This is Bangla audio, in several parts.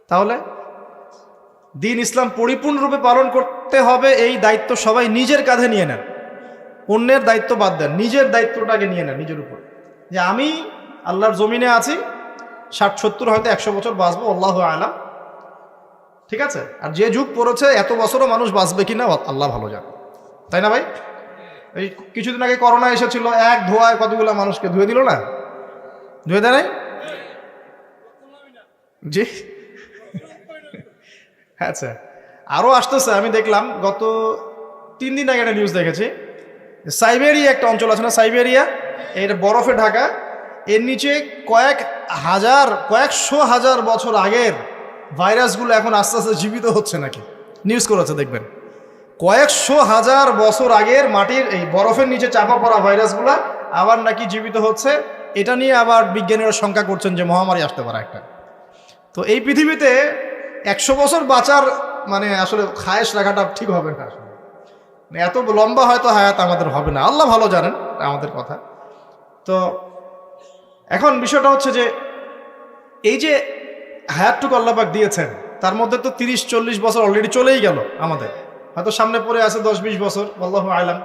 তাহলে দিন ইসলাম পরিপূর্ণরূপে পালন করতে হবে, এই দায়িত্ব সবাই নিজের কাঁধে নিয়ে নেন। অন্যের দায়িত্ব বাদ দেন, নিজের দায়িত্বটাকে নিয়ে নেন নিজের উপর, যে আমি আল্লাহর জমিনে আছি, 60-70 হয়তো 100 বছর বাঁচবো, আল্লাহু আলাম, ঠিক আছে। আর যে যুগ পড়েছে এত বছরও মানুষ বাঁচবে কিনা আল্লাহ ভালো জানে, তাই না ভাই? এই কিছুদিন আগে করোনা এসেছিল, এক ধোয়ায় কতগুলো মানুষকে ধুয়ে দিল না? ধুয়ে দেয় নাই? জি, আচ্ছা। আরও আসতেছে, আমি দেখলাম গত 3 দিন আগে একটা নিউজ দেখেছি, সাইবেরিয়া একটা অঞ্চল আছে না, সাইবেরিয়া, এটা বরফে ঢাকা, এর নিচে কয়েকশো হাজার বছর আগের ভাইরাসগুলো এখন আস্তে আস্তে জীবিত হচ্ছে নাকি, নিউজ করেছে দেখবেন। কয়েকশো হাজার বছর আগের মাটির এই বরফের নিচে চাপা পড়া ভাইরাসগুলো আবার নাকি জীবিত হচ্ছে। এটা নিয়ে আবার বিজ্ঞানীরা শঙ্কা করছেন যে মহামারী আসতে পারে একটা। তো এই পৃথিবীতে 100 বছর বাঁচার মানে আসলে খায়েশ রাখাটা ঠিক হবে না, আসলে এত লম্বা হয়তো হায়াত আমাদের হবে না, আল্লাহ ভালো জানেন আমাদের কথা। তো এখন বিষয়টা হচ্ছে যে এই যে হায়াতটুকু আল্লাহ পাক দিয়েছেন, তার মধ্যে তো 30-40 বছর অলরেডি চলেই গেল আমাদের, হয়তো সামনে পড়ে আছে 10-20 বছর, আল্লাহু আলাম।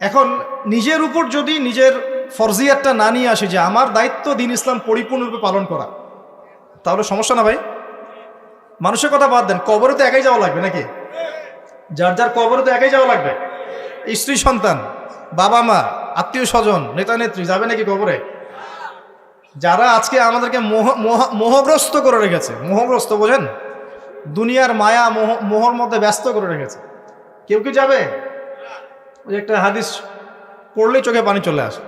এখন নিজের উপর যদি নিজের ফরজিয়াতটা না নিয়ে আসি যে আমার দায়িত্ব দিন ইসলাম পরিপূর্ণরূপে পালন করা, তাহলে সমস্যা না ভাই? মানুষের কথা বাদ দেন, কবরে তো একাই যাওয়া লাগবে নাকি? যার যার কবরে তো একাই যাওয়া লাগবে। স্ত্রী সন্তান, বাবা মা, আত্মীয় স্বজন, নেতা নেত্রী যাবে নাকি কবরে? যারা আজকে আমাদেরকে মোহগ্রস্ত করে রেখেছে, মোহগ্রস্ত বোঝেন, দুনিয়ার মায়া মোহর মধ্যে ব্যস্ত করে রেখেছে, কেউ কি যাবে? ওই একটা হাদিস পড়লেই চোখে পানি চলে আসে,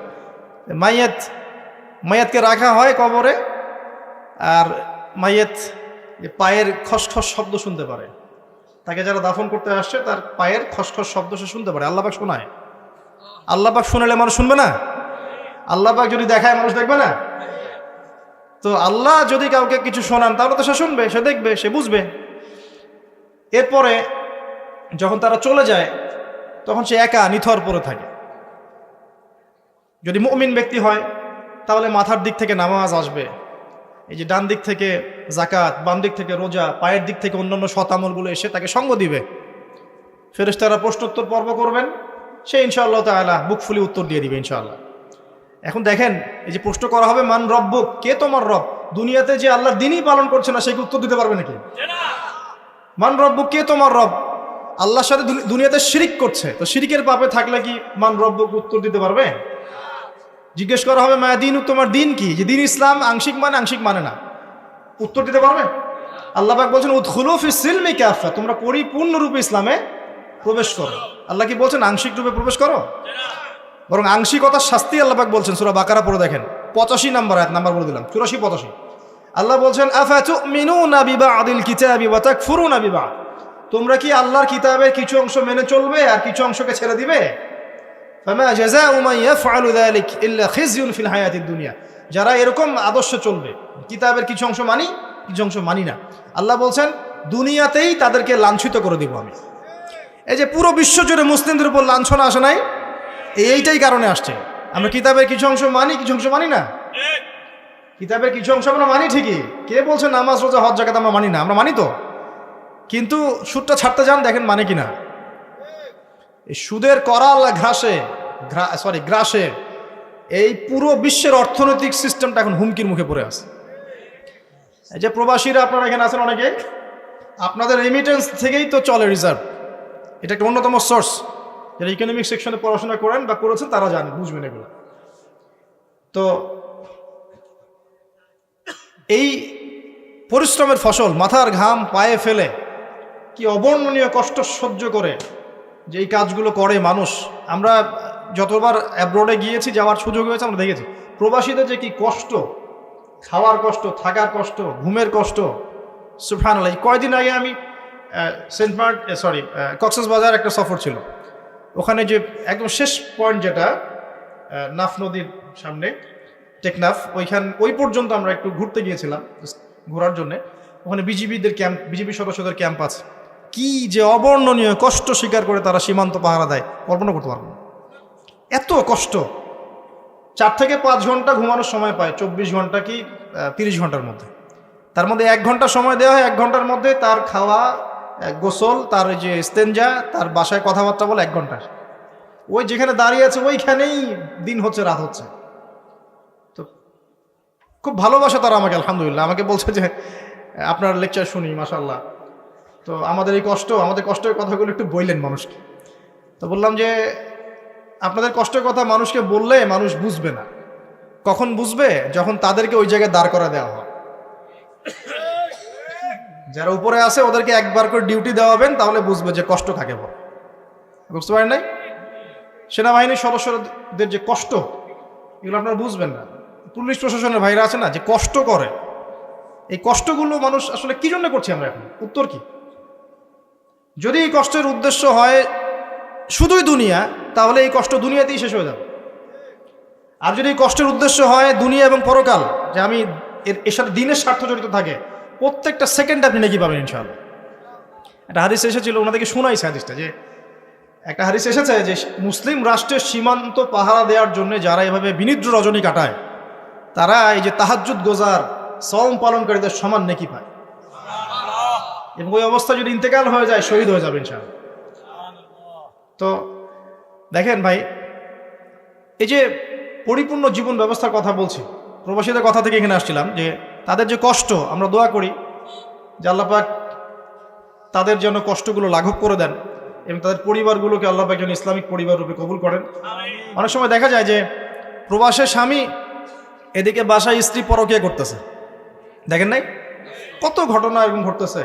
মাইয়াতকে রাখা হয় কবরে, আর মাইয়াত পায়ের খসখস শব্দ শুনতে পারে, তাকে যারা দাফন করতে আসছে তার পায়ের খসখস শব্দ সে শুনতে পারে। আল্লাহ পাক শোনায়। আল্লাহ পাক শোনালে মানুষ শুনবে না? আল্লাহ পাক যদি দেখায় মানুষ দেখবে না? তো আল্লাহ যদি কাউকে কিছু শোনান তাহলে তো সে শুনবে, সে দেখবে, সে বুঝবে। এরপরে যখন তারা চলে যায় তখন সে একা নিথর পড়ে থাকে। যদি মুমিন ব্যক্তি হয় তাহলে মাথার দিক থেকে নামাজ আসবে, এই যে ডান দিক থেকে যাকাত, বাম দিক থেকে রোজা, পায়ের দিক থেকে অন্যান্য সৎ আমলগুলো এসে তাকে সঙ্গ দিবে। ফেরেশতারা প্রশ্নোত্তর পর্ব করবেন, সে ইনশাআল্লাহ তাআলা বুক ফুলি উত্তর দিয়ে দিবে ইনশাআল্লাহ। এখন দেখেন, এই যে প্রশ্ন করা হবে মান রব্বুক, কে তোমার রব, দুনিয়াতে যে আল্লাহর দ্বীনই পালন করছে না সে কি উত্তর দিতে পারবে নাকি? মান রব্বুক, কে তোমার রব, আল্লাহর সাথে দুনিয়াতে শিরিক করছে, তো শিরিকের পাপে থাকলে কি মান রব্বুক উত্তর দিতে পারবে? জিজ্ঞেস করা হবে মা দিন, তোমার দিন কি, যে দিন ইসলাম আংশিক মানে আংশিক মানে না, উত্তর দিতে পারবে? আল্লাহ পাক বলছেন উদখুলু ফিস সিলমি কাফা, তোমরা পরিপূর্ণ রূপে ইসলামে প্রবেশ করো। আল্লাহ কি বলছেন আংশিক রূপে প্রবেশ করো? বরং আংশিকতার শাস্তি আল্লাহ পাক বলছেন, সূরা বাকারা পড়ে দেখেন 85 নম্বর আয়াত, নাম্বার বলে দিলাম 84-85। আল্লাহ বলছেন আফাতুমিনুনা বিবাদিল কিতাবি ওয়া তাকফুরুনা বিবাদ, তোমরা কি আল্লাহর কিতাবের কিছু অংশ মেনে চলবে আর কিছু অংশকে ছেড়ে দিবে? ফামা জাযাউ মান ইয়াফআলু যালিক ইল্লা খিজয়ুন ফিল হায়াতিদ দুনিয়া, যারা এরকম আদর্শে চলবে, কিতাবের কিছু অংশ মানি কিছু অংশ মানি না, আল্লাহ বলছেন দুনিয়াতেই তাদেরকে লাঞ্ছিত করে দিব আমি। এই যে পুরো বিশ্ব জুড়ে মুসলিমদের উপর লাঞ্ছনা আসে নাই, এইটাই কারণে আসছে। আমরা কিতাবের কিছু অংশ মানি কিছু অংশ মানি না। কিতাবের কিছু অংশ আমরা মানি ঠিকই, কে বলছে নামাজ রোজা হজ জাকাত আমরা মানি না? আমরা মানি তো, কিন্তু সুদটা ছাড়তে যান, দেখেন মানে কিনা। এই সুদের করাল গ্রাসে এই পুরো বিশ্বের অর্থনৈতিক সিস্টেমটা এখন হুমকির মুখে পড়ে আছে। এই যে প্রবাসীরা আপনারা এখানে আছেন অনেকে, আপনাদের রেমিটেন্স থেকেই তো চলে রিজার্ভ, এটা একটা অন্যতম সোর্স। যারা ইকোনমিক সেকশনে পড়াশোনা করেন বা করেছেন তারা জানেন, বুঝবেন এগুলো। তো এই পরিশ্রমের ফসল, মাথার ঘাম পায়ে ফেলে কি অবর্ণনীয় কষ্ট সহ্য করে যে এই কাজগুলো করে মানুষ। আমরা যতবার অ্যাব্রোডে গিয়েছি, যাওয়ার সুযোগ হয়েছে, আমরা দেখেছি প্রবাসীদের যে কি কষ্ট, খাওয়ার কষ্ট, থাকার কষ্ট, ঘুমের কষ্ট। সুবহানাল্লাহ, কয়দিন আগে আমি কক্সবাজার একটা সফর ছিল, ওখানে যে একদম শেষ পয়েন্ট যেটা নাফ নদীর সামনে টেকনাফ, ওই পর্যন্ত আমরা একটু ঘুরতে গিয়েছিলাম, ঘোরার জন্যে। ওখানে বিজিবি সদস্যদের ক্যাম্প আছে। কি যে অবর্ণনীয় কষ্ট স্বীকার করে তারা সীমান্ত পাহারা দেয়, কল্পনা করতে পারবো না। এত কষ্ট, 4 থেকে 5 ঘন্টা ঘুমানোর সময় পায় 24 ঘন্টা কি 30 ঘন্টার মধ্যে। তার মধ্যে 1 ঘন্টা সময় দেওয়া হয়, 1 ঘন্টার মধ্যে তার খাওয়া, গোসল, তার যে ইস্তেঞ্জা, তার বাসায় কথাবার্তা বলে 1 ঘন্টা। ওই যেখানে দাঁড়িয়ে আছে ওইখানেই দিন হচ্ছে রাত হচ্ছে। তো খুব ভালোবাসে তারা আমাকে, আলহামদুলিল্লাহ। আমাকে বলছে যে আপনার লেকচার শুনি, মাশাআল্লাহ। তো আমাদের কষ্টের কথাগুলো একটু বললেন মানুষকে। তো বললাম যে আপনাদের কষ্টের কথা মানুষকে বললে মানুষ বুঝবে না। কখন বুঝবে? যখন তাদেরকে ওই জায়গায় দাঁড় করা দেওয়া হয়। যারা উপরে আছে ওদেরকে একবার করে ডিউটি দেওয়াবেন, তাহলে বুঝবে যে কষ্ট কাকে বলে। বুঝতে পারেন নাই? সেনাবাহিনীর সদস্যদের যে কষ্ট, এগুলো আপনারা বুঝবেন না। পুলিশ প্রশাসনের ভাইরা আছে না, যে কষ্ট করে, এই কষ্টগুলো মানুষ আসলে কি জন্য করছি আমরা এখন? উত্তর কি? যদি এই কষ্টের উদ্দেশ্য হয় শুধুই দুনিয়া, তাহলে এই কষ্ট দুনিয়াতেই শেষ হয়ে যাবে। আর যদি এই কষ্টের উদ্দেশ্য হয় দুনিয়া এবং পরকাল, যে আমি এর সাথে দিনের স্বার্থ জড়িত থাকে, প্রত্যেকটা সেকেন্ড আপনি নাকি পাবেন ইনশাআল্লাহ। একটা হাদিস এসেছিল, ওনাদেরকে শোনাইছে হাদিসটা, যে একটা হাদিস এসেছে যে মুসলিম রাষ্ট্রের সীমান্ত পাহারা দেওয়ার জন্য যারা এভাবে বিনিদ্র রজনী কাটায়, তারা এই যে তাহাজ্জুদ গোজার, সওম পালনকারীদের সমান নেকি পায়। এবং ওই অবস্থা যদি ইন্তেকাল হয়ে যায়, শহীদ হয়ে যাবে ইনশাআল্লাহ। তো দেখেন ভাই, এই যে পরিপূর্ণ জীবন ব্যবস্থার কথা বলছি, প্রবাসীদের কথা থেকে এখানে আসছিলাম, যে তাদের যে কষ্ট, আমরা দোয়া করি যে আল্লাহ পাক তাদের যেন কষ্টগুলো লাঘব করে দেন এবং তাদের পরিবারগুলোকে আল্লাহ পাক যেন ইসলামিক পরিবার রূপে কবুল করেন। অনেক সময় দেখা যায় যে প্রবাসের স্বামী এদিকে বাসায় স্ত্রী পরকীয়া করতেছে, দেখেন নাই? কত ঘটনা এরকম ঘটতেছে।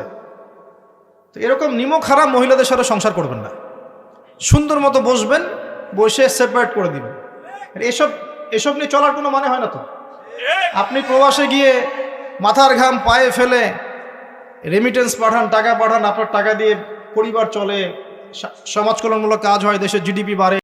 তো এরকম নিমক হারাম মহিলাদের সাথে সংসার করবেন না। সুন্দর মতো বসবেন, বসে সেপারেট করে দিবেন। এসব নিয়ে চলার কোনো মানে হয় না তো। আপনি প্রবাসে গিয়ে মাথার ঘাম পায়ে ফেলে রেমিটেন্স পাঠান, টাকা পাঠান, আপনার টাকা দিয়ে পরিবার চলে, সমাজ কল্যাণমূলক কাজ হয়, দেশের জিডিপি বাড়ে।